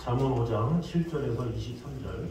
잠언 5장 7절에서 23절.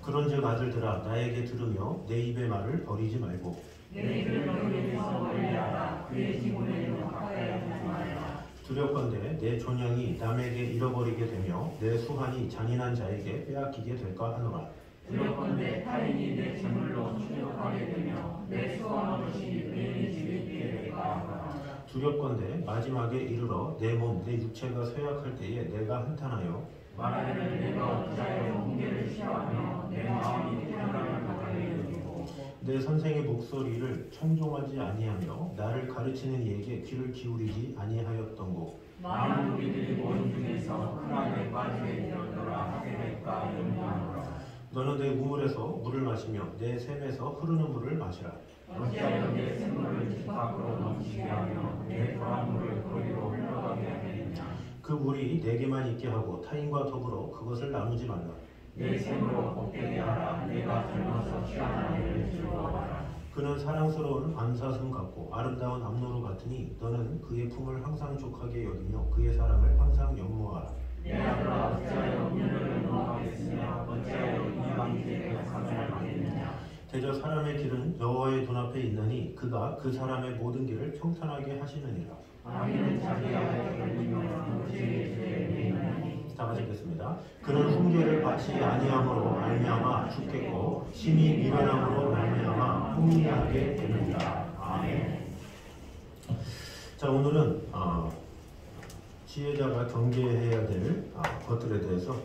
그런즉 아들들아 나에게 들으며 내 입의 말을 버리지 말고 내 입을 너희에게서 멀리하라. 그의 지문에는 가까이 하지 말라. 두렵건대 내 존양이 남에게 잃어버리게 되며 내 수한이 잔인한 자에게 빼앗기게 될까 하노라. 두렵건대 타인이 내 재물로 추격하게 되며 내 수한 것이 내 집에 있게 될까 하노라. 두렵건대 마지막에 이르러 내 몸 내 육체가 쇠약할 때에 내가 한탄하여 말하기를 내가 어찌하여 훈계를 싫어하며 내 마음이 태어나를 가까이 여기고 내 선생의 목소리를 청종하지 아니하며 나를 가르치는 이에게 귀를 기울이지 아니하였던고. 많은 우리들이 모임 중에서 흔하게 빠지게 되었더라 하게 될까 염려하노라. 너는 내 우물에서 물을 마시며 내 샘에서 흐르는 물을 마시라. 어찌하여 내 샘물을 집 밖으로 넘치게 하며 내 더한 물을 거리로 흘러가게 하겠느냐. 그 물이 내게만 있게 하고 타인과 더불어 그것을 나누지 말라. 내 샘으로 복되게 하라. 내가 젊어서 취한 아이를 즐거워하라. 그는 사랑스러운 암사슴 같고 아름다운 암노루 같으니 너는 그의 품을 항상 족하게 여기며 그의 사랑을 항상 연모하라. 내 아들아 어찌하여 운명을 넘어가겠으며 어찌하여 이방인에게 감을 받겠느냐. 대저 사람의 길은 여호와의 눈앞에 있나니 그가 그 사람의 모든 길을 평탄하게 하시느니라. 악인은 자기 아들을 돌리며 무지의 죄에 매이나니. 다 같이 읽겠습니다. 그는 훈계를 받지 아니함으로 말미암아 죽겠고 심히 미련함으로 말미암아 혼미하게 되느니라. 아멘. 자, 오늘은 지혜자가 경계해야 될 것들에 대해서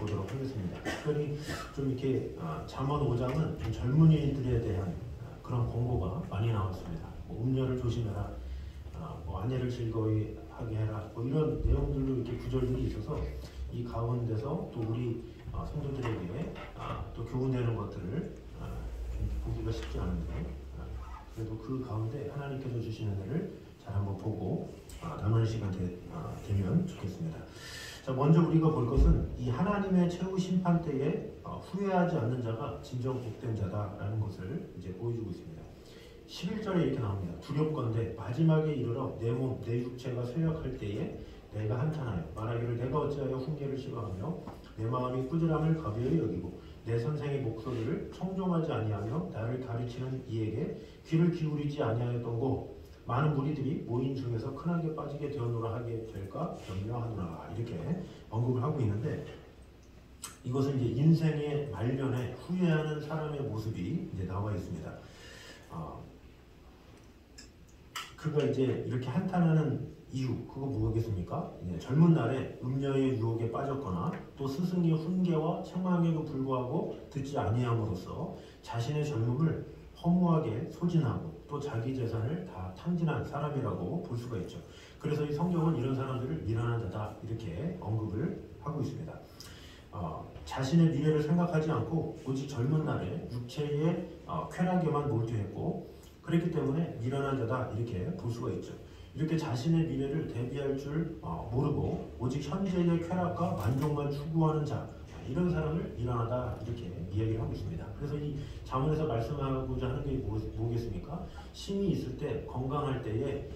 보도록 하겠습니다. 특별히 좀 이렇게 잠언 5장은 좀 젊은이들에 대한 그런 권고가 많이 나왔습니다. 뭐 음녀를 조심해라, 뭐 아내를 즐거이 하게 해라, 뭐 이런 내용들로 이렇게 구절들이 있어서 이 가운데서 또 우리 성도들에게 또 교훈되는 것들을 좀 보기가 쉽지 않은데 그래도 그 가운데 하나님께서 주시는 애를 잘 한번 보고 남은 시간 되면 좋겠습니다. 자, 먼저 우리가 볼 것은 이 하나님의 최후 심판 때에 후회하지 않는 자가 진정 복된 자다라는 것을 이제 보여주고 있습니다. 11절에 이렇게 나옵니다. 두렵건대 마지막에 이르러 내 몸 내 육체가 쇠약할 때에 내가 한탄하여 말하기를 내가 어찌하여 훈계를 싫어하며 내 마음이 꾸지람을 가벼이 여기고 내 선생의 목소리를 청종하지 아니하며 나를 가르치는 이에게 귀를 기울이지 아니하였던고. 많은 무리들이 모인 중에서 크나게 빠지게 되었노라 하게 될까 염려하노라. 이렇게 언급을 하고 있는데 이것은 이제 인생의 말년에 후회하는 사람의 모습이 이제 나와 있습니다. 그가 이제 이렇게 한탄하는 이유, 그거 뭐겠습니까? 젊은 날에 음녀의 유혹에 빠졌거나 또 스승의 훈계와 책망에도 불구하고 듣지 아니함으로써 자신의 젊음을 허무하게 소진하고 또 자기 재산을 다 탕진한 사람이라고 볼 수가 있죠. 그래서 이 성경은 이런 사람들을 미련한 자다 이렇게 언급을 하고 있습니다. 자신의 미래를 생각하지 않고 오직 젊은 날에 육체의 쾌락에만 몰두했고 그렇기 때문에 미련한 자다 이렇게 볼 수가 있죠. 이렇게 자신의 미래를 대비할 줄 모르고 오직 현재의 쾌락과 만족만 추구하는 자, 이런 사람을 미련하다 이렇게 이야기를 하고 있습니다. 그래서 이 잠언에서 말씀하고자 하는 게 뭐겠습니까? 힘이 있을 때, 건강할 때에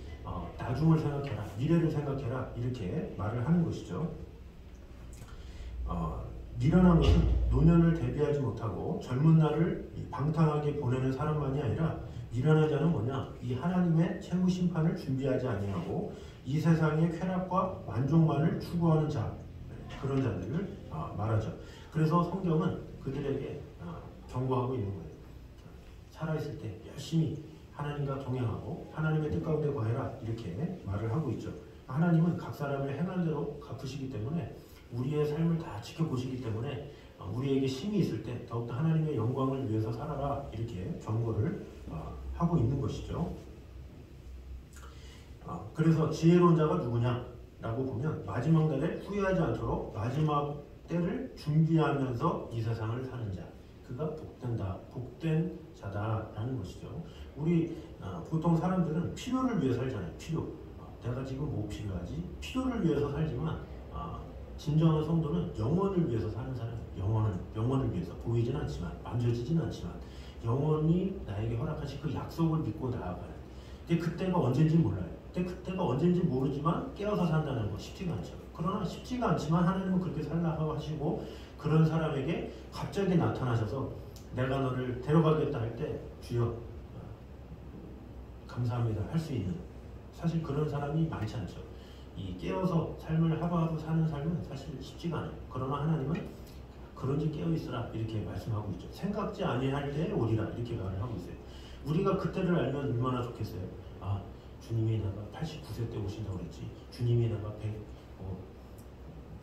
나중을 생각해라, 미래를 생각해라 이렇게 말을 하는 것이죠. 미련한 것은 노년을 대비하지 못하고 젊은 날을 방탕하게 보내는 사람만이 아니라 미련한 자는 뭐냐? 이 하나님의 최후 심판을 준비하지 아니하고 이 세상의 쾌락과 만족만을 추구하는 자, 그런 자들을 말하죠. 그래서 성경은 그들에게 경고하고 있는 거예요. 살아있을 때 열심히 하나님과 동행하고 하나님의 뜻 가운데 거해라 이렇게 말을 하고 있죠. 하나님은 각 사람을 행한 대로 갚으시기 때문에 우리의 삶을 다 지켜보시기 때문에 우리에게 힘이 있을 때 더욱더 하나님의 영광을 위해서 살아라 이렇게 경고를 하고 있는 것이죠. 그래서 지혜로운 자가 누구냐? 라고 보면 마지막 날에 후회하지 않도록 마지막 때를 준비하면서 이 세상을 사는 자, 그가 복된 자다라는 것이죠. 우리 보통 사람들은 필요를 위해 살잖아요. 필요. 내가 지금 뭐 필요하지? 필요를 위해서 살지만 진정한 성도는 영원을 위해서 사는 사람이에요. 영원을 위해서 보이진 않지만 만져지진 않지만 영원히 나에게 허락하신 그 약속을 믿고 나아가는. 근데 그때가 언제인지 몰라요. 근데 그때가 언제인지 모르지만 깨어서 산다는 거 쉽지가 않죠. 그러나 쉽지가 않지만 하나님은 그렇게 살라고 하시고 그런 사람에게 갑자기 나타나셔서 내가 너를 데려가겠다 할 때 주여 감사합니다 할 수 있는 사실 그런 사람이 많지 않죠. 이 깨어서 삶을 하루하루 사는 삶은 사실 쉽지가 않아요. 그러나 하나님은 그런지 깨어있으라 이렇게 말씀하고 있죠. 생각지 아니할 때에 오리라 이렇게 말을 하고 있어요. 우리가 그때를 알면 얼마나 좋겠어요. 아 주님이 내가 89세 때 오신다고 그랬지. 주님이 내가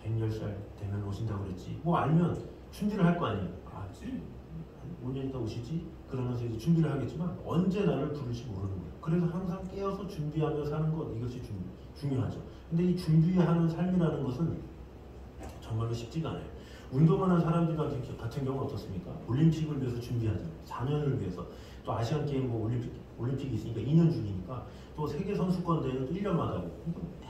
110살 되면 오신다고 그랬지. 뭐 알면 준비를 할 거 아니에요. 아 5년 있다 오시지? 그러면서 이제 준비를 하겠지만 언제 나를 부를지 모르는 거예요. 그래서 항상 깨어서 준비하며 사는 것 이것이 중요하죠. 근데 이 준비하는 삶이라는 것은 정말로 쉽지가 않아요. 운동하는 사람들 같은 경우는 어떻습니까? 올림픽을 위해서 준비하잖아요. 4년을 위해서. 또 아시안게임 뭐 올림픽이 있으니까 2년 중이니까 또 세계선수권 대회는 또 1년마다 하고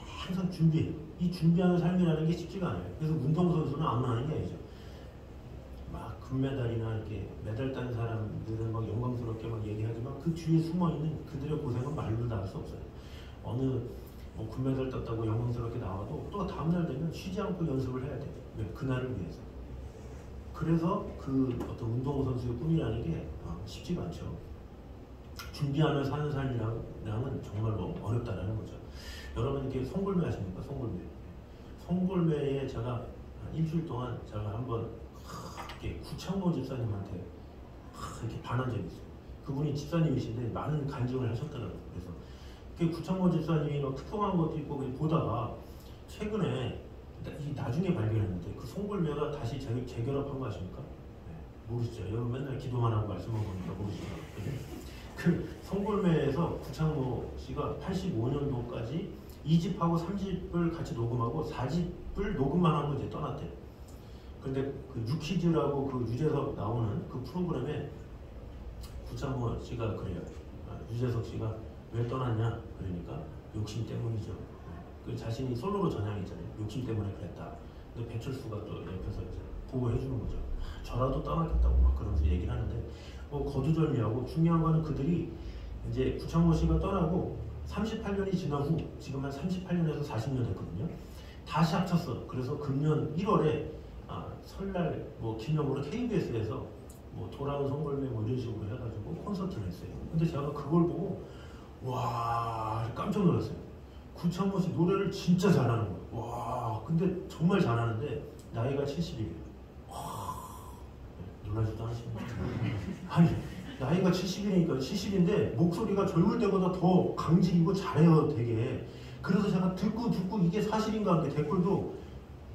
항상 준비해요. 이 준비하는 삶이라는 게 쉽지가 않아요. 그래서 운동선수는 아무나 하는 게 아니죠. 막 금메달이나 이렇게 메달 딴 사람들은 막 영광스럽게 막 얘기하지만 그 뒤에 숨어있는 그들의 고생은 말로 다 할 수 없어요. 어느 뭐 금메달 땄다고 영광스럽게 나와도 또 다음날 되면 쉬지 않고 연습을 해야 돼요. 왜? 그날을 위해서. 그래서 그 어떤 운동선수의 꿈이라는 게 쉽지가 않죠. 준비하며 사는 삶이랑은 정말로 어렵다라는 거죠. 여러분 이렇게 송골매 아십니까? 송골매. 송골매에 제가 일주일 동안 제가 한번 이렇게 구창모 집사님한테 이렇게 반한 적이 있어요. 그분이 집사님이신데 많은 간증을 하셨더라고요. 그래서 그 구창모 집사님이 막 특성한 것도 있고 보다가 최근에 나중에 발견했는데 그 송골매가 다시 재결합한 거 아십니까? 네, 모르시죠? 여러분 맨날 기도만 하고 말씀만 보니까 모르시죠? 그 송골매에서 구창모 씨가 85년도까지 2집하고 3집을 같이 녹음하고 4집을 녹음만 하고 이제 떠났대요. 근데 그 유키즈라고 그 유재석 나오는 그 프로그램에 구창모 씨가 그래요. 유재석 씨가 왜 떠났냐? 그러니까 욕심 때문이죠. 그 자신이 솔로로 전향했잖아요. 욕심 때문에 그랬다. 근데 배철수가 또 옆에서 이제 보호해 주는 거죠. 저라도 떠났겠다고 막 그러면서 얘기를 하는데 뭐 거두절미하고 중요한 거는 그들이 이제 구창모 씨가 떠나고 38년이 지난 후 지금 한 38년에서 40년 됐거든요. 다시 합쳤어. 그래서 금년 1월에 설날 뭐 기념으로 KBS에서 뭐 돌아온 송골매 뭐 이런 식으로 해가지고 콘서트를 했어요. 근데 제가 그걸 보고 와 깜짝 놀랐어요. 구창모 씨 노래를 진짜 잘하는 거예요. 와 근데 정말 잘하는데 나이가 70이에요. 놀라지도 않으십니까? 아니 나이가 70이니까 70인데 목소리가 젊을 때보다 더 강직이고 잘해요 되게. 그래서 제가 듣고 이게 사실인가 하는데 댓글도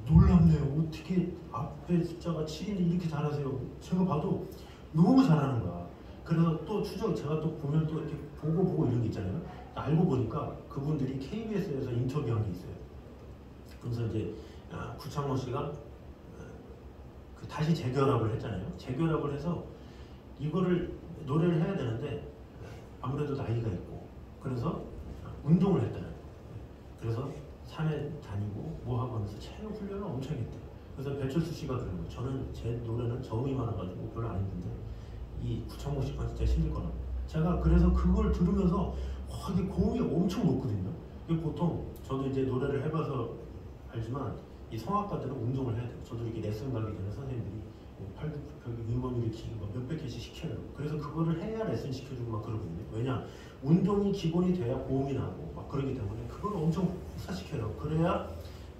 놀랍네요. 어떻게 앞에 숫자가 7인데 이렇게 잘하세요. 제가 봐도 너무 잘하는 거야. 그래서 또 제가 또 보면 또 이렇게 보고 이런 게 있잖아요. 알고 보니까 그분들이 KBS에서 인터뷰한 게 있어요. 그래서 이제 구창모 씨가 다시 재결합을 했잖아요. 재결합을 해서 이거를 노래를 해야 되는데 아무래도 나이가 있고 그래서 운동을 했다는 거예요. 그래서 산에 다니고 뭐 하고 하면서 체력 훈련을 엄청 했대요. 그래서 배철수 씨가 그런 거예요. 저는 제 노래는 저음이 많아가지고 별로 안 힘든데 이 구창모 씨가 진짜 힘들 거라고. 제가 그래서 그걸 들으면서 이게 고음이 엄청 높거든요. 이게 보통 저도 이제 노래를 해봐서 알지만 이 성악가들은 운동을 해야 돼요. 저도 이렇게 레슨 가기 전에 선생님들이 뭐 팔굽혀펴기, 윗몸 일으키기 막 몇백 개씩 시켜요. 그래서 그거를 해야 레슨 시켜주고 막 그러거든요. 왜냐 운동이 기본이 돼야 고음이 나고 막 그러기 때문에 그걸 엄청 흡사시켜요. 그래야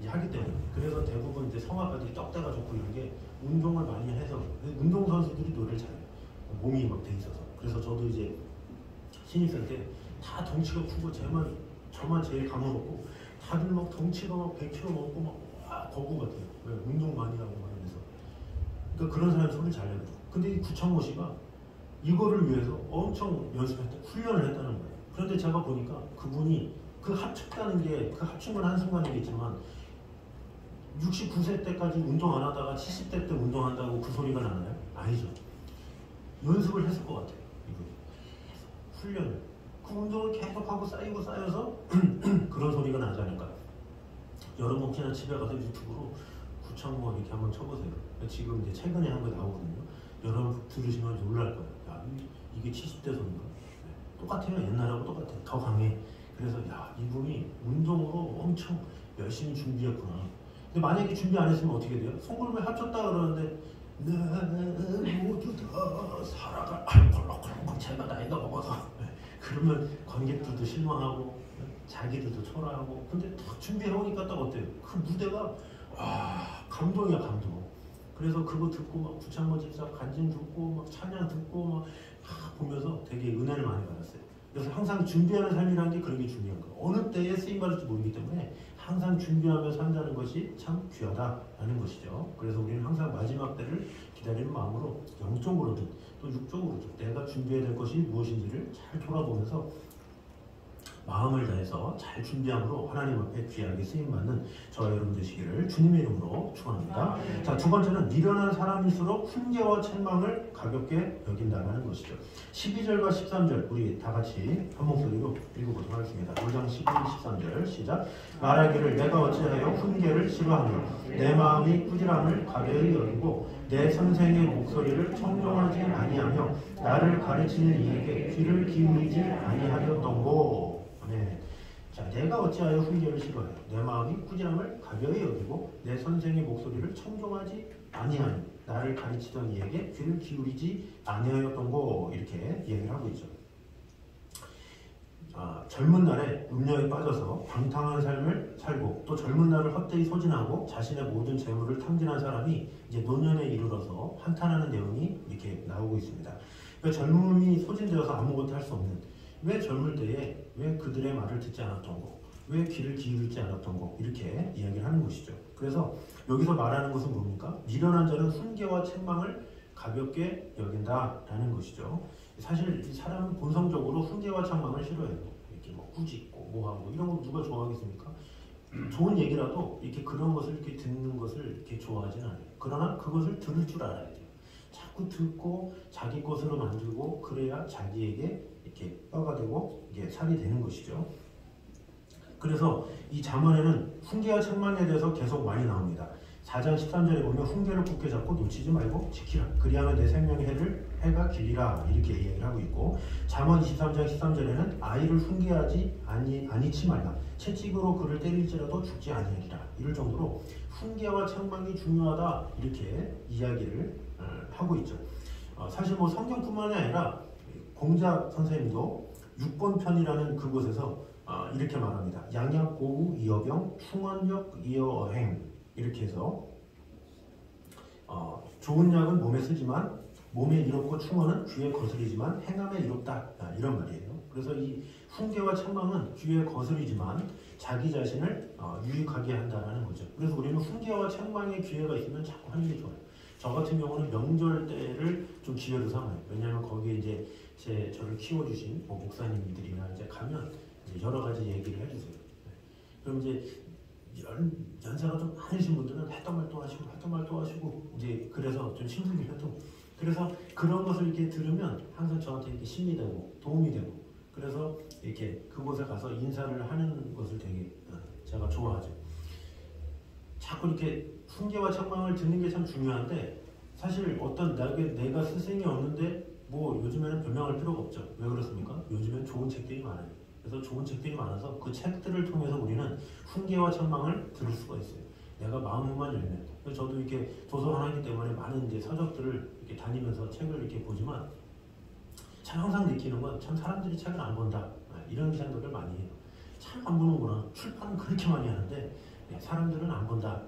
이제 하기 때문에. 그래서 대부분 이제 성악가들이 떡대가 좋고 이런 게 운동을 많이 해서 운동 선수들이 노래를 잘해요. 몸이 막 돼 있어서. 그래서 저도 이제 신입생 때 다 덩치가 크고 저만 제일 가물었고 다들 막 덩치가 막 100kg 넘고 막 거구 같아요. 왜? 운동 많이 하고 막 이러면서. 그러니까 그런 사람이 소리를 잘 내요. 근데 이 구창모 씨가 이거를 위해서 엄청 연습했다, 훈련을 했다는 거예요. 그런데 제가 보니까 그분이 그 합쳤다는 게, 그 합친 건 한순간이겠지만 69세 때까지 운동 안 하다가 70대 때 운동한다고 그 소리가 나나요? 아니죠. 연습을 했을 것 같아요. 이거 훈련을. 그 운동을 계속하고 쌓여서 그런 소리가 나지 않을까. 여러분 혹시나 집에 가서 유튜브로 구창모 이렇게 한번 쳐보세요. 지금 이제 최근에 한 거 나오거든요. 여러분 들으시면 놀랄 거예요. 야, 이게 70대 소리인가? 똑같아요. 옛날하고 똑같아요. 더 강해. 그래서 야, 이분이 운동으로 엄청 열심히 준비했구나. 근데 만약에 준비 안 했으면 어떻게 돼요? 송골매 합쳤다 그러는데 내 모두 다 살아갈 콜록콜록 제가 나이가 먹어서 그러면 관객들도 실망하고 자기들도 초라하고. 근데 딱 준비해오니까 딱 어때요? 그 무대가 와, 감동이야, 감동. 그래서 그거 듣고 막 부창모 집사 간증 듣고 막 찬양 듣고 막 보면서 되게 은혜를 많이 받았어요. 그래서 항상 준비하는 삶이라는 게 그런 게 중요한 거예요. 어느 때에 쓰임 받을지 모르기 때문에 항상 준비하며 산다는 것이 참 귀하다라는 것이죠. 그래서 우리는 항상 마지막 때를 기다리는 마음으로 영적으로든 또 육적으로든 내가 준비해야 될 것이 무엇인지를 잘 돌아보면서 마음을 다해서 잘 준비함으로 하나님 앞에 귀하게 쓰임받는 저와 여러분 되시기를 주님의 이름으로 축원합니다. 자, 두 번째는 미련한 사람일수록 훈계와 책망을 가볍게 여긴다는 것이죠. 12절과 13절 우리 다 같이 한 목소리로 읽어보도록 하겠습니다. 5장 12, 13절 시작. 말하기를 내가 어찌하여 훈계를 싫어하며 내 마음이 꾸지람을 가벼이 여기고 내 선생의 목소리를 청종하지 아니하며 나를 가르치는 이에게 귀를 기울이지 아니하였던고. 네. 자, 내가 어찌하여 훈계를 싫어해? 내 마음이 꾸지람을 가벼이 여기고 내 선생의 목소리를 청종하지 아니하니 나를 가르치던 이에게 귀를 기울이지 아니하였던고. 이렇게 얘기를 하고 있죠. 젊은 날에 음녀에 빠져서 방탕한 삶을 살고 또 젊은 날을 헛되이 소진하고 자신의 모든 재물을 탕진한 사람이 이제 노년에 이르러서 한탄하는 내용이 이렇게 나오고 있습니다. 그러니까 젊음이 소진되어서 아무것도 할 수 없는, 왜 젊을 때에 왜 그들의 말을 듣지 않았던 거, 왜 귀를 기울이지 않았던 거, 이렇게 이야기를 하는 것이죠. 그래서 여기서 말하는 것은 뭡니까? 미련한 자는 훈계와 책망을 가볍게 여긴다라는 것이죠. 사실 사람은 본성적으로 훈계와 책망을 싫어해요. 이렇게 뭐 꾸짖고 뭐하고 이런 거 누가 좋아하겠습니까? 좋은 얘기라도 이렇게 그런 것을 이렇게 듣는 것을 이렇게 좋아하진 않아요. 그러나 그것을 들을 줄 알아야 돼요. 자꾸 듣고 자기 것으로 만들고 그래야 자기에게 이렇게 뼈가 되고 이게 살이 되는 것이죠. 그래서 이 잠언에는 훈계와 책망에 대해서 계속 많이 나옵니다. 4장 13절에 보면 훈계를 굳게 잡고 놓치지 말고 지키라. 그리하면 내 생명의 해가 길리라. 이렇게 이야기를 하고 있고, 잠언 23장 13절에는 아이를 훈계하지 아니치 말라. 채찍으로 그를 때릴지라도 죽지 아니하리라. 이럴 정도로 훈계와 책망이 중요하다. 이렇게 이야기를 하고 있죠. 사실 뭐 성경뿐만이 아니라 공자 선생님도 6번 편이라는 그곳에서 이렇게 말합니다. 양약 고우 이어병 충원력 이어행. 이렇게 해서 좋은 약은 몸에 쓰지만 몸에 이롭고 충원은 귀에 거스리지만 행함에 이롭다. 이런 말이에요. 그래서 이 훈계와 책망은 귀에 거스리지만 자기 자신을 유익하게 한다는 거죠. 그래서 우리는 훈계와 책망의 기회가 있으면 자꾸 하는 게 좋아요. 저 같은 경우는 명절 때를 좀 기회로 삼아요. 왜냐하면 거기에 이제 저를 키워주신 목사님들이나 이제 가면 이제 여러 가지 얘기를 해주세요. 그럼 이제 연세가 좀 많으신 분들은 했던 말 또 하시고 이제 그래서 좀 힘들긴 해도, 그래서 그런 것을 이렇게 들으면 항상 저한테 이렇게 힘이 되고 도움이 되고, 그래서 이렇게 그곳에 가서 인사를 하는 것을 되게 제가 좋아하죠. 자꾸 이렇게 훈계와 책망을 듣는 게 참 중요한데, 사실 어떤 내가 스승이 없는데 뭐 요즘에는 변명할 필요가 없죠. 왜 그렇습니까? 요즘엔 좋은 책들이 많아요. 그래서 좋은 책들이 많아서 그 책들을 통해서 우리는 훈계와 책망을 들을 수가 있어요. 내가 마음만 열면. 그래서 저도 이렇게 도서관 하기 때문에 많은 이제 서적들을 이렇게 다니면서 책을 이렇게 보지만 참 항상 느끼는 건 참 사람들이 책을 안 본다. 이런 생각을 많이 해요. 참 안 보는구나. 출판은 그렇게 많이 하는데 사람들은 안 본다.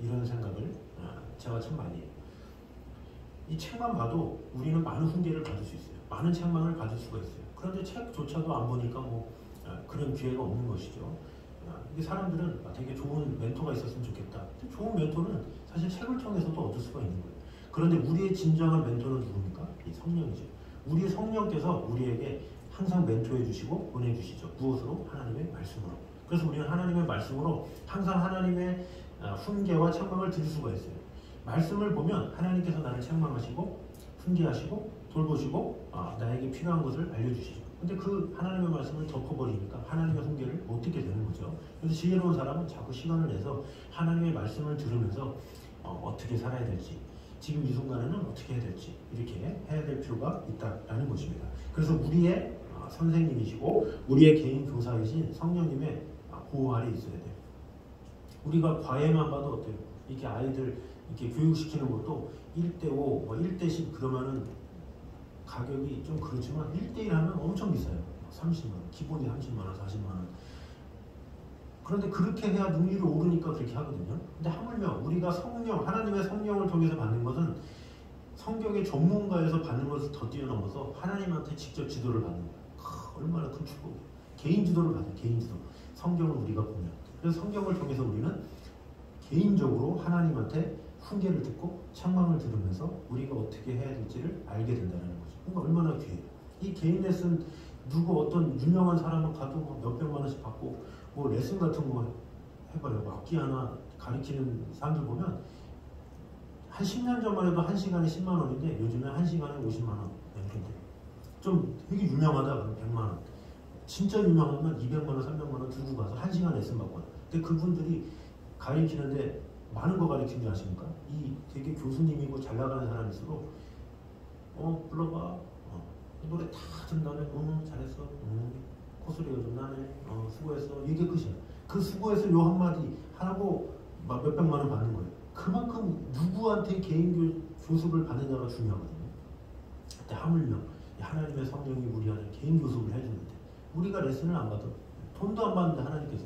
이런 생각을 제가 참 많이 해요. 이 책만 봐도 우리는 많은 훈계를 받을 수 있어요. 많은 책망을 받을 수가 있어요. 그런데 책조차도 안 보니까 뭐 그런 기회가 없는 것이죠. 이게 사람들은 되게 좋은 멘토가 있었으면 좋겠다. 근데 좋은 멘토는 사실 책을 통해서도 얻을 수가 있는 거예요. 그런데 우리의 진정한 멘토는 누굽니까? 이 성령이죠. 우리 성령께서 우리에게 항상 멘토해 주시고 보내주시죠. 무엇으로? 하나님의 말씀으로. 그래서 우리는 하나님의 말씀으로 항상 하나님의 훈계와 책망을 들을 수가 있어요. 말씀을 보면 하나님께서 나를 책망하시고 훈계하시고 돌보시고 나에게 필요한 것을 알려주시죠. 근데 그 하나님의 말씀을 덮어버리니까 하나님의 훈계를 못 듣게 되는 거죠. 그래서 지혜로운 사람은 자꾸 시간을 내서 하나님의 말씀을 들으면서 어떻게 살아야 될지, 지금 이 순간에는 어떻게 해야 될지 이렇게 해야 될 필요가 있다라는 것입니다. 그래서 우리의 선생님이시고 우리의 개인 교사이신 성령님의 보호 아래 있어야 돼요. 우리가 과외만 봐도 어때요? 이렇게 아이들 이렇게 교육시키는 것도 1대5, 뭐 1대10 그러면은 가격이 좀 그렇지만 1대1 하면 엄청 비싸요. 30만 원, 기본이 30만 원, 40만 원. 그런데 그렇게 해야 능률이 오르니까 그렇게 하거든요. 근데 하물며 우리가 성령, 하나님의 성령을 통해서 받는 것은 성경의 전문가에서 받는 것을 더 뛰어넘어서 하나님한테 직접 지도를 받는 거예요. 얼마나 큰 축복이에요. 개인 지도를 받아요. 개인 지도. 성경을 우리가 보면. 그래서 성경을 통해서 우리는 개인적으로 하나님한테 훈계를 듣고 책망을 들으면서 우리가 어떻게 해야 될지를 알게 된다는 거죠. 그러니까 얼마나 귀해요. 이 개인 레슨 누구 어떤 유명한 사람은 가도 뭐 몇백만 원씩 받고 뭐 레슨 같은 거 해봐요. 뭐 악기 하나 가르치는 사람들 보면 한 10년 전만 해도 1시간에 10만 원인데 요즘에 1시간에 50만 원 이렇게 돼요. 좀 되게 유명하다 그러면 100만 원. 진짜 유명하면 200만 원, 300만 원 들고 가서 1시간 레슨 받고 와요. 근데 그분들이 가르치는데 많은 거 가르치는 줄 아십니까? 이 되게 교수님이고 잘 나가는 사람일수록 불러봐. 노래 다 든 다음에 잘했어. 코소리가 좀 나네. 수고했어. 이게 끝이야. 그 수고해서 요 한마디 하고 막 몇백만 원 받는 거예요. 그만큼 누구한테 개인 교습을 받느냐가 중요하거든요. 근데 하물며 하나님의 성령이 우리한테 개인 교습을 해주는데 우리가 레슨을 안 받아. 돈도 안 받는데 하나님께서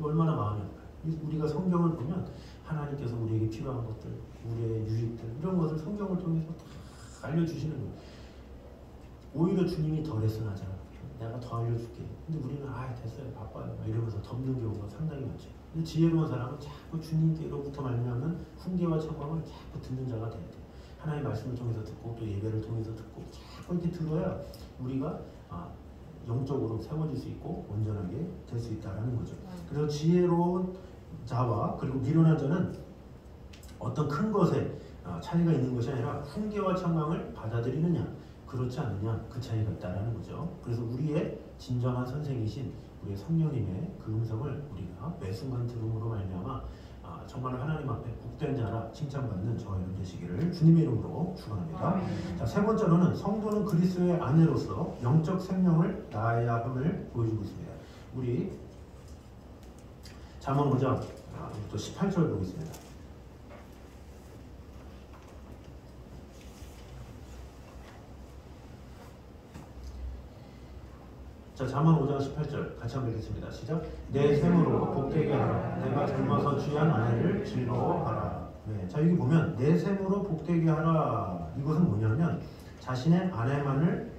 얼마나 마음이 아파요. 우리가 성경을 보면 하나님께서 우리에게 필요한 것들, 우리의 유익들 이런 것을 성경을 통해서 다 알려주시는 거예요. 오히려 주님이 더 레슨하잖아. 내가 더 알려줄게. 근데 우리는 됐어요. 바빠요. 이러면서 덮는 경우가 상당히 많죠. 근데 지혜로운 사람은 자꾸 주님께로부터 말미암는 훈계와 책망을 자꾸 듣는 자가 돼야 돼. 하나님의 말씀을 통해서 듣고 또 예배를 통해서 듣고 자꾸 이렇게 들어야 우리가 영적으로 세워질 수 있고 온전하게 될 수 있다는 거죠. 그래서 지혜로운 자와 그리고 미련한 자는 어떤 큰 것에 차이가 있는 것이 아니라 훈계와 책망을 받아들이느냐 그렇지 않느냐 그 차이가 있다는 거죠. 그래서 우리의 진정한 선생이신 우리의 성령님의 그 음성을 우리가 매 순간 들음으로 말미암아 정말 하나님 앞에 복된 자라 칭찬받는 저와 여러분 되시기를 주님의 이름으로 축원합니다. 자, 세 번째로는 성도는 그리스도의 아내로서 영적 생명을 낳아야 함을 보여주고 있습니다. 우리 잠언 5장 18절 보겠습니다. 자, 잠언 5장 18절 같이 한번 읽겠습니다. 시작. 내 셈으로 복되게 하라. 내가 젊어서 취한 아내를 즐거워하라. 네, 자 여기 보면 내 셈으로 복되게 하라. 이것은 뭐냐면 자신의 아내만을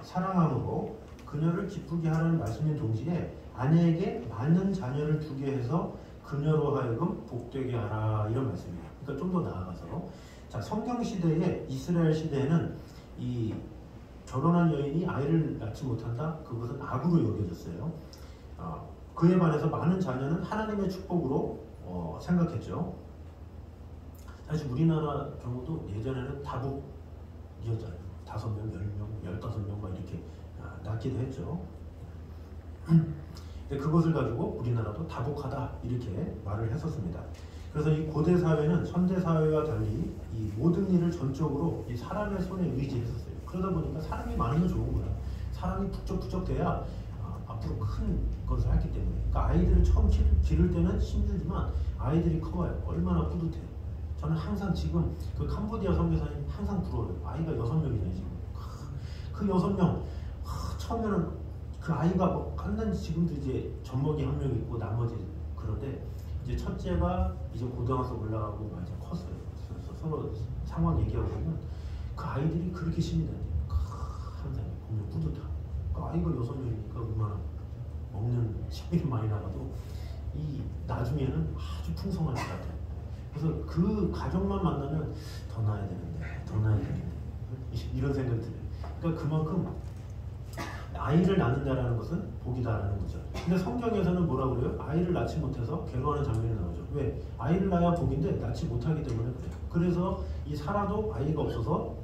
사랑함으로 그녀를 기쁘게 하라는 말씀인 동시에 아내에게 많은 자녀를 두게 해서 그녀로 하여금 복되게 하라 이런 말씀이에요. 그러니까 좀 더 나아가서 자 성경 시대에 이스라엘 시대에는 이 결혼한 여인이 아이를 낳지 못한다? 그것은 악으로 여겨졌어요. 그에 반해서 많은 자녀는 하나님의 축복으로 생각했죠. 사실 우리나라 경우도 예전에는 다복이었잖아요. 5명, 10명, 15명 막 이렇게 낳기도 했죠. 근데 그것을 가지고 우리나라도 다복하다 이렇게 말을 했었습니다. 그래서 이 고대 사회는 현대 사회와 달리 이 모든 일을 전적으로 이 사람의 손에 의지했었어요. 그러다 보니까 사람이 많으면 좋은 거야. 사람이 북적북적 돼야 앞으로 큰 것을 하기 때문에. 그러니까 아이들을 처음 기를 때는 힘들지만 아이들이 커봐요. 얼마나 뿌듯해요. 저는 항상 지금 그 캄보디아 선교사님 항상 부러워요. 아이가 6명이잖아요 지금. 그 6명 처음에는 그 아이가 뭐 간단히 지금도 이제 젖먹이 1명 있고 나머지 그런데 이제 첫째가 이제 고등학교 올라가고 이제 컸어요. 그래서 서로 상황 얘기하고 보면 그 아이들이 그렇게 힘이 나요. 항상 보면 뿌듯하고. 그 아이가 6명이니까 얼마나 먹는 식비가 많이 나가도 이 나중에는 아주 풍성할 것 같아요. 그래서 그 가족만 만나면 더 나야 되는데, 더 나야 되는데 이런 생각이 들어요. 그러니까 그만큼 아이를 낳는다라는 것은 복이다라는 거죠. 근데 성경에서는 뭐라고 그래요? 아이를 낳지 못해서 괴로워하는 장면이 나오죠. 왜? 아이를 낳아야 복인데 낳지 못하기 때문에 그래요. 그래서 이 사라도 아이가 없어서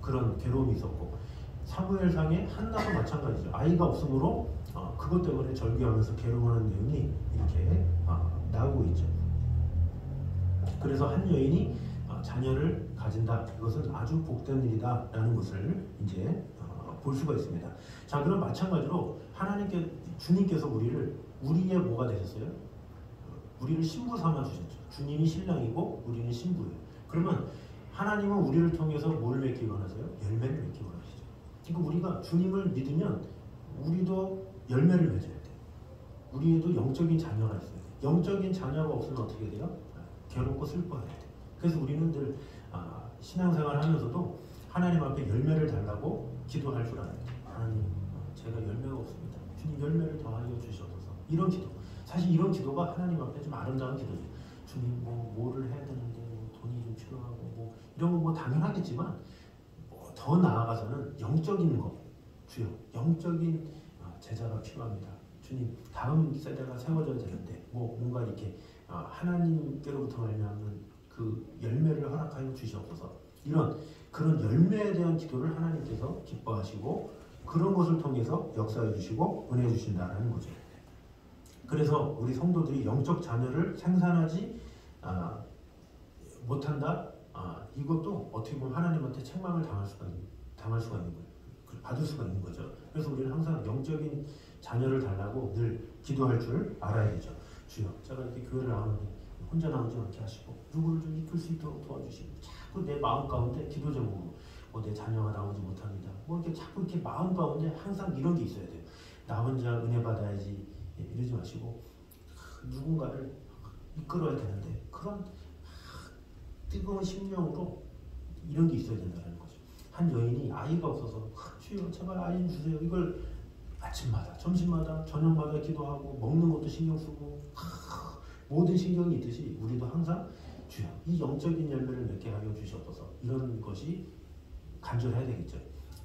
그런 괴로움이 있었고 사무엘상의 한나도 마찬가지죠. 아이가 없으므로 그것 때문에 절규하면서 괴로워하는 내용이 이렇게 나오고 있죠. 그래서 한 여인이 자녀를 가진다. 이것은 아주 복된 일이다라는 것을 이제 볼 수가 있습니다. 자, 그럼 마찬가지로 주님께서 우리의 뭐가 되셨어요? 우리를 신부 삼아 주셨죠. 주님이 신랑이고 우리는 신부예요. 그러면 하나님은 우리를 통해서 뭘 맺기 원하세요? 열매를 맺기 원하시죠. 그러니까 우리가 주님을 믿으면 우리도 열매를 맺어야 돼요. 우리에도 영적인 자녀가 있어요. 영적인 자녀가 없으면 어떻게 돼요? 괴롭고 슬퍼해야 돼요. 그래서 우리는 늘 신앙생활을 하면서도 하나님 앞에 열매를 달라고 기도할 줄 알아요. 하나님, 제가 열매가 없습니다. 주님 열매를 더하여 주시옵소서. 이런 기도. 사실 이런 기도가 하나님 앞에 좀 아름다운 기도죠. 주님 뭐를 해야 되는데 돈이 좀 필요하고 이런 거 당연하겠지만 더 나아가서는 영적인 거. 주여, 영적인 제자가 필요합니다. 주님, 다음 세대가 세워져야 되는데 뭔가 이렇게 하나님께로부터 말미암는 그 열매를 허락하여 주시옵소서. 그런 열매에 대한 기도를 하나님께서 기뻐하시고 그런 것을 통해서 역사해 주시고 은혜 주신다는 거죠. 그래서 우리 성도들이 영적 자녀를 생산하지 못한다. 이것도 어떻게 보면 하나님한테 책망을 당할 수가 있는 거예요. 받을 수가 있는 거죠. 그래서 우리는 항상 영적인 자녀를 달라고 늘 기도할 줄 알아야 되죠. 주여, 제가 이렇게 교회를 나오는데 혼자 나오지 않게 하시고 누구를 좀 이끌 수 있도록 도와주시고 자꾸 내 마음 가운데 기도 제목으로 내 자녀가 나오지 못합니다. 이렇게 자꾸 이렇게 마음 가운데 항상 이런 게 있어야 돼요. 나 혼자 은혜 받아야지 이러지 마시고 누군가를 이끌어야 되는데 그런 뜨거운 심령으로 이런 게 있어야 된다는 거죠. 한 여인이 아이가 없어서 주여 제발 아이 좀 주세요. 이걸 아침마다 점심마다 저녁마다 기도하고 먹는 것도 신경 쓰고 모든 신경이 있듯이 우리도 항상 주여 이 영적인 열매를 맺게 하여 주시옵소서. 이런 것이 간절해야 되겠죠.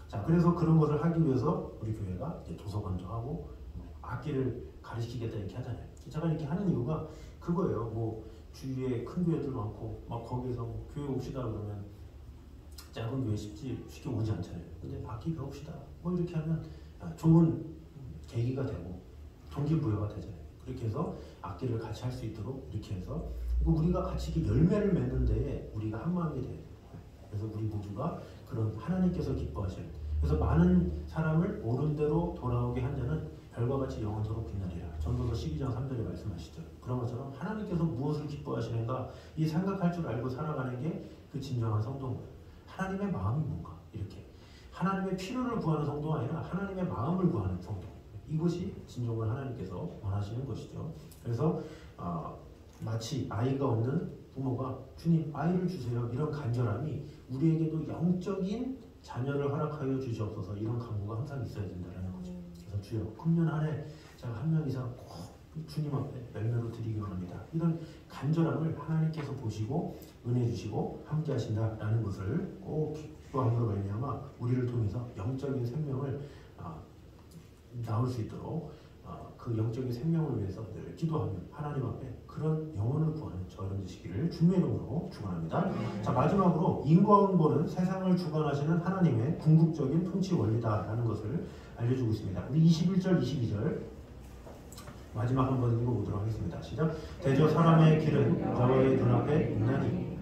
자, 그래서 그런 것을 하기 위해서 우리 교회가 이제 도서관도 하고 악기를 가르치겠다 이렇게 하잖아요. 제가 이렇게 하는 이유가 그거예요. 주위에 큰 교회들 많고 거기에서 교회 옵시다 그러면 작은 교회 쉽게 오지 않잖아요. 근데 악기 배웁시다 이렇게 하면 좋은 계기가 되고 동기부여가 되잖아요. 그렇게 해서 악기를 같이 할 수 있도록 이렇게 해서 우리가 같이 이렇게 열매를 맺는 데에 우리가 한 마음이 돼요. 그래서 우리 모두가 그런 하나님께서 기뻐하시는, 그래서 많은 사람을 옳은 대로 돌아오게 한 자는 별과 같이 영원토록 빛나리라. 전도서 12장 3절에 말씀하시죠. 그런 것처럼 하나님께서 무엇을 기뻐하시는가 이 생각할 줄 알고 살아가는 게 그 진정한 성도인 거예요. 하나님의 마음이 뭔가 이렇게 하나님의 필요를 구하는 성도가 아니라 하나님의 마음을 구하는 성도. 이것이 진정한 하나님께서 원하시는 것이죠. 그래서 마치 아이가 없는 부모가 주님 아이를 주세요 이런 간절함이 우리에게도 영적인 자녀를 허락하여 주시옵소서 이런 간구가 항상 있어야 된다는 거죠. 그래서 주여 금년 안에 제가 한 명 이상 꼭 주님 앞에 열매로 드리기 원합니다. 이런 간절함을 하나님께서 보시고 은혜 주시고 함께 하신다라는 것을 꼭 기도함으로 말미암아 우리를 통해서 영적인 생명을 나올 수 있도록 그 영적인 생명을 위해서 늘 기도하며 하나님 앞에 그런 영혼을 구하는 저런 되시기를 주님의 이름으로 축원합니다. 자, 마지막으로 인과 응보는 세상을 주관하시는 하나님의 궁극적인 통치 원리다라는 것을 알려주고 있습니다. 우리 21절 22절 마지막 한번 읽어보도록 하겠습니다. 시작. 대저 사람의 길은 저의 눈앞에 있나니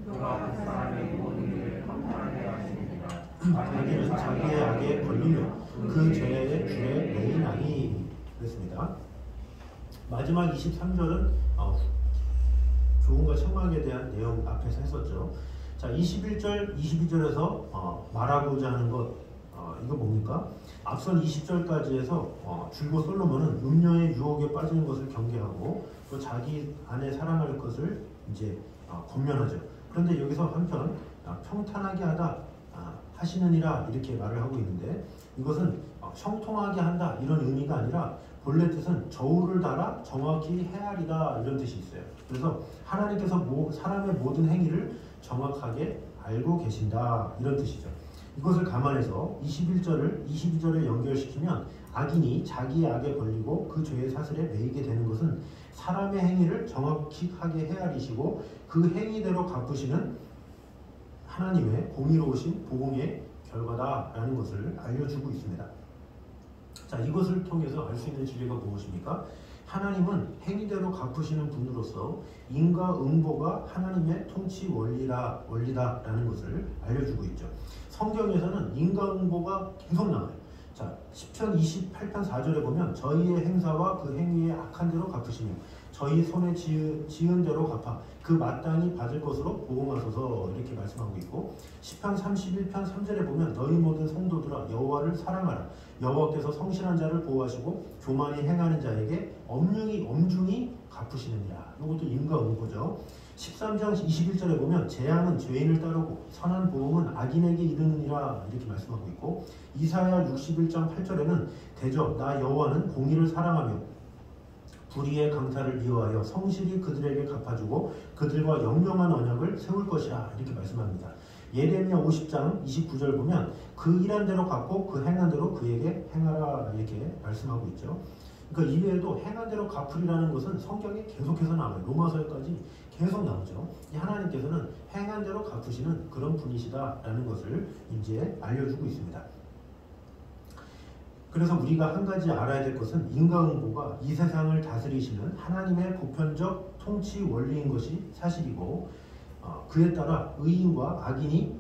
자기는 자기의 악에 걸리며 그 죄의 줄에 매이나니 그랬습니다. 마지막 23절은 조언과 책망에 대한 내용 앞에서 했었죠. 자, 21절, 22절에서 말하고자 하는 것 이거 뭡니까? 앞선 20절까지 해서 줄곧 솔로몬은 음녀의 유혹에 빠지는 것을 경계하고 또 자기 아내 사랑할 것을 이제 권면하죠. 그런데 여기서 한편 평탄하게 하다 하시느니라 이렇게 말을 하고 있는데 이것은 형통하게 한다 이런 의미가 아니라 본래 뜻은 저울을 달아 정확히 헤아리다 이런 뜻이 있어요. 그래서 하나님께서 사람의 모든 행위를 정확하게 알고 계신다 이런 뜻이죠. 이것을 감안해서 21절을 22절에 연결시키면 악인이 자기의 악에 걸리고 그 죄의 사슬에 매이게 되는 것은 사람의 행위를 정확하게 헤아리시고 그 행위대로 갚으시는 하나님의 공의로우신 보응의 결과다라는 것을 알려주고 있습니다. 자, 이것을 통해서 알 수 있는 진리가 무엇입니까? 하나님은 행위대로 갚으시는 분으로서 인과응보가 하나님의 통치 원리다라는 것을 알려주고 있죠. 성경에서는 인과응보가 계속 나와요. 자, 10편 28편 4절에 보면 저희의 행사와 그 행위에 악한 대로 갚으시며 저희 손에 지은 대로 갚아 그 마땅히 받을 것으로 보응하소서 이렇게 말씀하고 있고 10편 31편 3절에 보면 너희 모든 성도들아 여호와를 사랑하라 여호와께서 성실한 자를 보호하시고 교만히 행하는 자에게 엄중히 갚으시느니라. 이것도 인과응보죠. 13장 21절에 보면 재앙은 죄인을 따르고 선한 보응은 악인에게 이르느니라 이렇게 말씀하고 있고 이사야 61장 8절에는 대저 나 여호와는 공의를 사랑하며 불의의 강탈을 미워하여 성실히 그들에게 갚아주고 그들과 영영한 언약을 세울 것이라 이렇게 말씀합니다. 예레미야 50장 29절 보면 그 일한 대로 갚고 그 행한 대로 그에게 행하라 이렇게 말씀하고 있죠. 그러니까 이외에도 행한 대로 갚으리라는 것은 성경에 계속해서 나와요. 로마서에까지 계속 나오죠. 하나님께서는 행한 대로 갚으시는 그런 분이시다라는 것을 이제 알려주고 있습니다. 그래서 우리가 한 가지 알아야 될 것은 인과응보가 이 세상을 다스리시는 하나님의 보편적 통치 원리인 것이 사실이고 그에 따라 의인과 악인이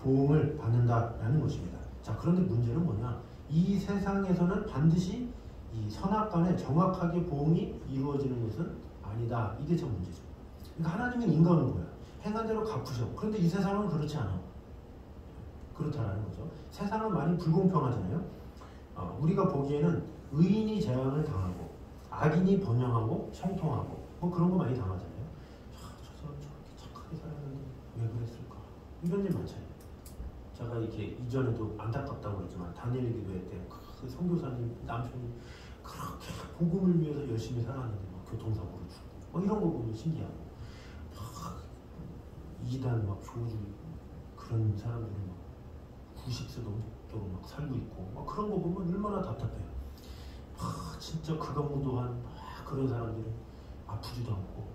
보응을 받는다라는 것입니다. 자, 그런데 문제는 뭐냐? 이 세상에서는 반드시 이 선악간에 정확하게 보응이 이루어지는 것은 아니다. 이게 참 문제죠. 그러니까 하나님은 인과응보야. 행한 대로 갚으셔. 그런데 이 세상은 그렇지 않아. 그렇다라는 거죠. 세상은 많이 불공평하잖아요. 우리가 보기에는 의인이 재앙을 당하고 악인이 번영하고 형통하고 뭐 그런 거 많이 당하잖아요. 저 사람 저렇게 착하게 살았는데 왜 그랬을까? 이런 일 많잖아요. 제가 이렇게 이전에도 안타깝다고 그랬지만 다니엘 기도회 때 그 선교사님 남편이 그렇게 복음을 위해서 열심히 살았는데 막 교통사고로 죽고 뭐 이런 거 보면 신기하고 막 이단 막 교주 그런 사람들이 막 90세 넘도록 막 살고 있고 막 그런 거 보면 얼마나 답답해요. 진짜 극악무도한 그런 사람들은 아프지도 않고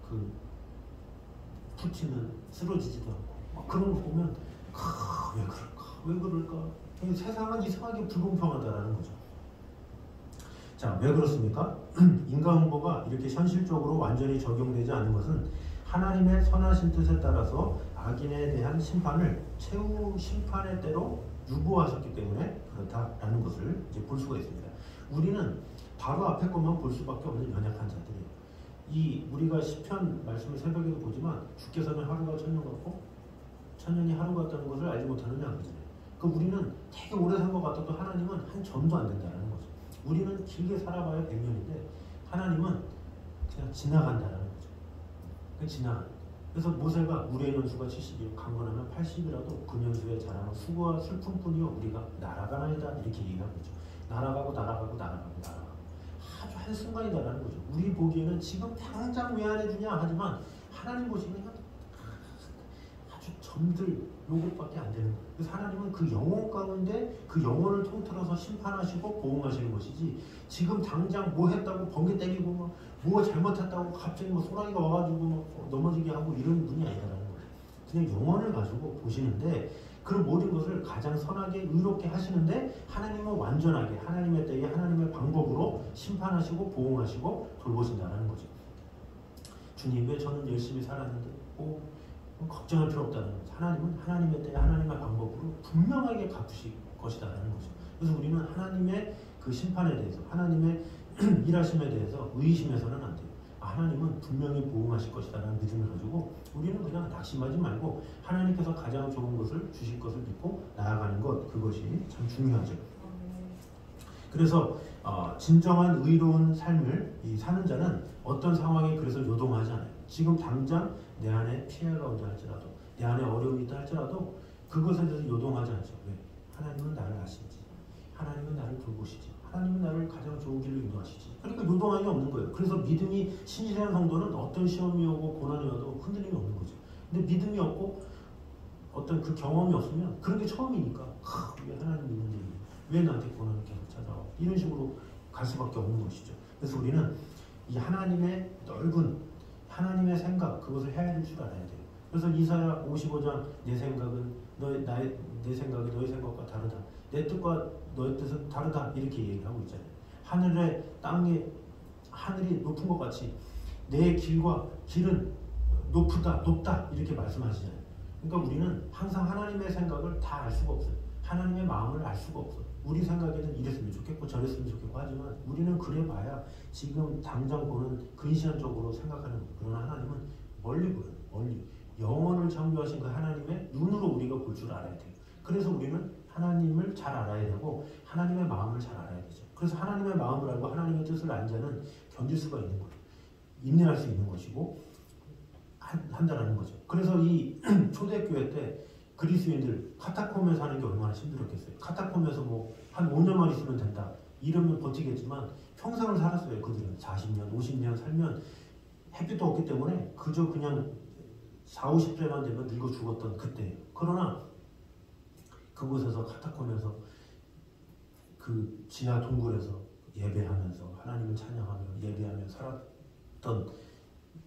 그 푸틴은 쓰러지지도 않고 막 그런 거 보면 왜 그럴까? 세상은 이상하게 불공평하다라는 거죠. 자, 왜 그렇습니까? 인과응보가 이렇게 현실적으로 완전히 적용되지 않는 것은 하나님의 선하신 뜻에 따라서 악인에 대한 심판을 최후 심판의 때로 유보하셨기 때문에 그렇다라는 것을 이제 볼 수가 있습니다. 우리는 바로 앞에 것만 볼 수밖에 없는 연약한 자들이에요. 우리가 시편 말씀을 새벽에도 보지만 주께서는 하루가 천년 같고 천년이 하루 같다는 것을 알지 못하느냐 그러잖아요. 우리는 되게 오래 산 것 같아도 하나님은 한 점도 안 된다는 거죠. 우리는 길게 살아봐야 100년인데 하나님은 그냥 지나간다는 거죠. 지나간. 그래서 모세가 우리의 연수가 70이요 강건하면 80이라도 그 연수에 자라는 수고와 슬픔뿐이요 우리가 날아가나이다 이렇게 얘기하고 있죠. 날아가고 아주 한순간이다라는 거죠. 우리 보기에는 지금 당장 왜 안 해주냐 하지만 하나님 보시면 아주 점들 요것밖에 안 되는 거예요. 그래서 하나님은 그 영혼 가운데 그 영혼을 통틀어서 심판하시고 보응하시는 것이지 지금 당장 뭐 했다고 번개 때리고 뭐 잘못했다고 갑자기 소나기가 와가지고 넘어지게 하고 이런 분이 아니라는 거예요. 그냥 영혼을 가지고 보시는데 그런 모든 것을 가장 선하게 의롭게 하시는데 하나님은 완전하게 하나님의 때에 하나님의 방법으로 심판하시고 보응하시고 돌보신다는 거죠. 주님 왜 저는 열심히 살았는데 걱정할 필요 없다는 거죠. 하나님은 하나님의 때에 하나님의 방법으로 분명하게 갚으실 것이다라는 거죠. 그래서 우리는 하나님의 그 심판에 대해서 하나님의 일하심에 대해서 의심해서는 안 돼요. 하나님은 분명히 보응하실 것이다라는 믿음을 가지고 우리는 그냥 낙심하지 말고 하나님께서 가장 좋은 것을 주실 것을 믿고 나아가는 것 그것이 참 중요하죠. 그래서 진정한 의로운 삶을 사는 자는 어떤 상황에 그래서 요동하지 않아요. 지금 당장 내 안에 피해가 온다 할지라도 내 안에 어려움이 있다 할지라도 그것에 대해서 요동하지 않죠. 왜? 하나님은 나를 아시지. 하나님은 나를 돌보시지. 하나님은 나를 가장 좋은 길로 인도하시지. 그러니까 요동함이 없는 거예요. 그래서 믿음이 신실한 성도는 어떤 시험이 오고 고난이 와도 흔들림이 없는 거죠. 근데 믿음이 없고 어떤 그 경험이 없으면 그런 게 처음이니까 왜 하나님 믿는데 왜 나한테 고난을 계속 찾아와 이런 식으로 갈 수밖에 없는 것이죠. 그래서 우리는 이 하나님의 넓은 하나님의 생각 그것을 헤아릴 줄 알아야 돼요. 그래서 이사야 55장 내 생각은 내 생각이 너의 생각과 다르다. 내 뜻과 너의 뜻은 다르다 이렇게 얘기하고 있잖아요. 하늘에 땅에 하늘이 높은 것 같이 내 길은 높다 이렇게 말씀하시잖아요. 그러니까 우리는 항상 하나님의 생각을 다 알 수가 없어요. 하나님의 마음을 알 수가 없어요. 우리 생각에는 이랬으면 좋겠고 저랬으면 좋겠고 하지만 우리는 그래봐야 지금 당장 보는 근시안적으로 생각하는 거예요. 그러나 하나님은 멀리 보여요. 멀리. 영혼을 창조하신 그 하나님의 눈으로 우리가 볼 줄 알아야 돼요. 그래서 우리는 하나님을 잘 알아야 되고 하나님의 마음을 잘 알아야 되죠. 그래서 하나님의 마음을 알고 하나님의 뜻을 안 자는 견딜 수가 있는 거예요. 인내할 수 있는 것이고 한다라는 거죠. 그래서 이 초대교회 때 그리스도인들 카타콤에 사는 게 얼마나 힘들었겠어요. 카타콤에서 뭐 한 5년만 있으면 된다 이러면 버티겠지만 평생을 살았어요. 그들은 40년 50년 살면 햇빛도 없기 때문에 그저 그냥 40, 50세만 되면 늙어 죽었던 그때예요. 그러나 그곳에서 카타콤에서 그 지하 동굴에서 예배하면서 하나님을 찬양하며 예배하며 살았던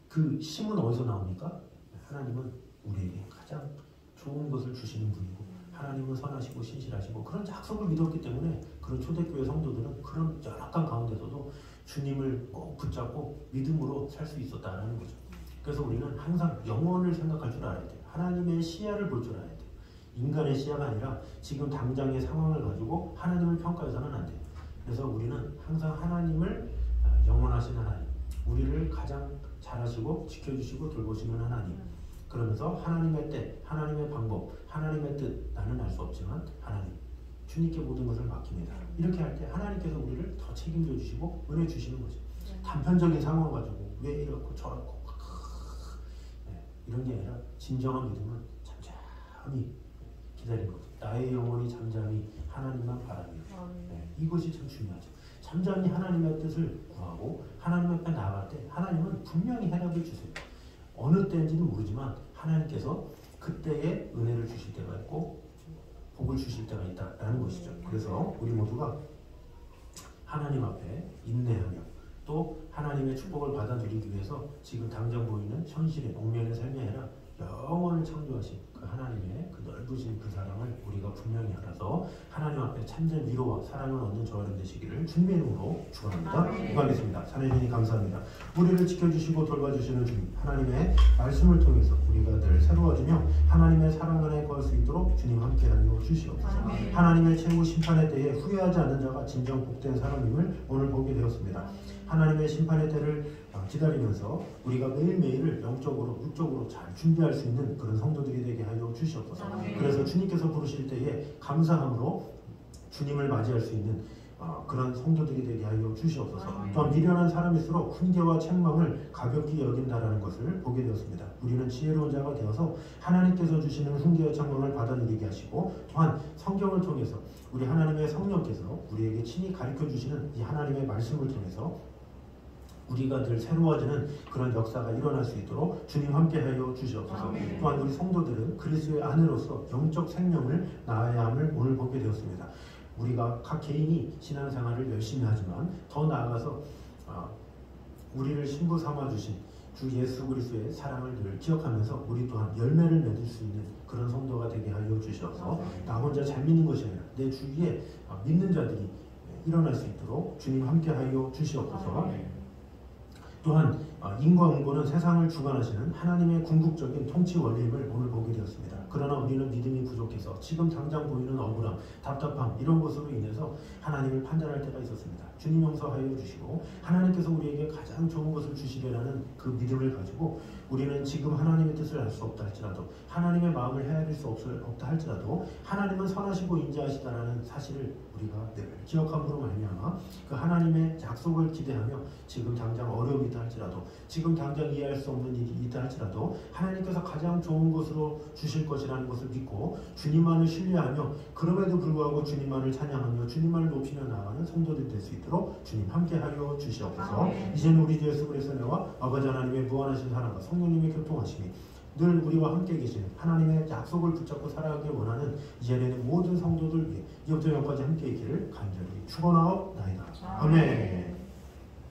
그 힘은 어디서 나옵니까? 하나님은 우리에게 가장 좋은 것을 주시는 분이고 하나님은 선하시고 신실하시고 그런 약속을 믿었기 때문에 그런 초대교회 성도들은 그런 열악한 가운데서도 주님을 꼭 붙잡고 믿음으로 살 수 있었다는 거죠. 그래서 우리는 항상 영혼을 생각할 줄 알아야 돼요. 하나님의 시야를 볼 줄 알아야 돼요. 인간의 시야가 아니라 지금 당장의 상황을 가지고 하나님을 평가해서는 안 돼요. 그래서 우리는 항상 하나님을 영원하신 하나님, 우리를 가장 잘하시고 지켜주시고 돌보시는 하나님, 그러면서 하나님의 때, 하나님의 방법, 하나님의 뜻 나는 알 수 없지만 하나님, 주님께 모든 것을 맡깁니다. 이렇게 할 때 하나님께서 우리를 더 책임져 주시고 은혜 주시는 거죠. 단편적인 상황 가지고 왜 이렇고 저렇고 이런 게 아니라 진정한 믿음은 잠잠히 기다리는 거죠. 나의 영혼이 잠잠히 하나님만 바라며 이것이 참 중요하죠. 잠잠히 하나님의 뜻을 구하고 하나님 앞에 나아갈 때 하나님은 분명히 해답을 주세요. 어느 때인지는 모르지만 하나님께서 그때에 은혜를 주실 때가 있고 복을 주실 때가 있다라는 것이죠. 그래서 우리 모두가 하나님 앞에 인내하며 또 하나님의 축복을 받아 누리기 위해서 지금 당장 보이는 현실의 옥면의 삶이 아니라 영원을 창조하신 그 하나님의 그 넓으신 그 사랑을 우리가 분명히 알아서 하나님 앞에 참된 위로와 사랑을 얻는 저와 여러분 되시기를 주님의 이름으로 축원합니다. 기도하겠습니다. 하나님 감사합니다. 우리를 지켜주시고 돌봐주시는 주님, 하나님의 말씀을 통해서 우리가 늘 새로워지며 하나님의 사랑 안에 거할 수 있도록 주님 함께하여 주시옵소서. 하나님의 최후 심판에 대해 후회하지 않는 자가 진정 복된 사람임을 오늘 보게 되었습니다. 하나님의 심판의 때를 기다리면서 우리가 매일매일을 영적으로 육적으로 잘 준비할 수 있는 그런 성도들이 되게 하여 주시옵소서. 그래서 주님께서 부르실 때에 감사함으로 주님을 맞이할 수 있는 그런 성도들이 되게 하여 주시옵소서. 또한 미련한 사람일수록 훈계와 책망을 가볍게 여긴다라는 것을 보게 되었습니다. 우리는 지혜로운 자가 되어서 하나님께서 주시는 훈계와 책망을 받아들이게 하시고 또한 성경을 통해서 우리 하나님의 성령께서 우리에게 친히 가르쳐 주시는 이 하나님의 말씀을 통해서 우리가 늘 새로워지는 그런 역사가 일어날 수 있도록 주님 함께하여 주시옵소서. 또한 우리 성도들은 그리스도의 아내로서 영적 생명을 낳아야 함을 오늘 보게 되었습니다. 우리가 각 개인이 신앙생활을 열심히 하지만 더 나아가서 우리를 신부 삼아 주신 주 예수 그리스도의 사랑을 늘 기억하면서 우리 또한 열매를 맺을 수 있는 그런 성도가 되게 하여 주셔서 나 혼자 잘 믿는 것이 아니라 내 주위에 믿는 자들이 일어날 수 있도록 주님 함께하여 주시옵소서. 또한 인과응보는 세상을 주관하시는 하나님의 궁극적인 통치 원리임을 오늘 보게 되었습니다. 그러나 우리는 믿음이 부족해서 지금 당장 보이는 억울함, 답답함 이런 것으로 인해서 하나님을 판단할 때가 있었습니다. 주님 용서하여 주시고 하나님께서 우리에게 가장 좋은 것을 주시려는 그 믿음을 가지고 우리는 지금 하나님의 뜻을 알 수 없다 할지라도 하나님의 마음을 헤아릴 수 없다 할지라도 하나님은 선하시고 인자하시다라는 사실을 우리가 늘 기억함으로 말미암아 그 하나님의 약속을 기대하며 지금 당장 어려움이 있다 할지라도 지금 당장 이해할 수 없는 일이 있다 할지라도 하나님께서 가장 좋은 것으로 주실 것이라는 것을 믿고 주님만을 신뢰하며 그럼에도 불구하고 주님만을 찬양하며 주님만을 높이며 나아가는 성도들이 될 수 있도록 주님 함께하여 주시옵소서. 이제는 우리 주 예수 그리스도의 은혜와 아버지 하나님의 무한하신 사랑과 성령님의 교통하심이 늘 우리와 함께 계시는 하나님의 약속을 붙잡고 살아가길 원하는 이 자리에는 모든 성도들 위해 이부터 영까지 함께 있기를 간절히 축원하옵나이다. 아멘.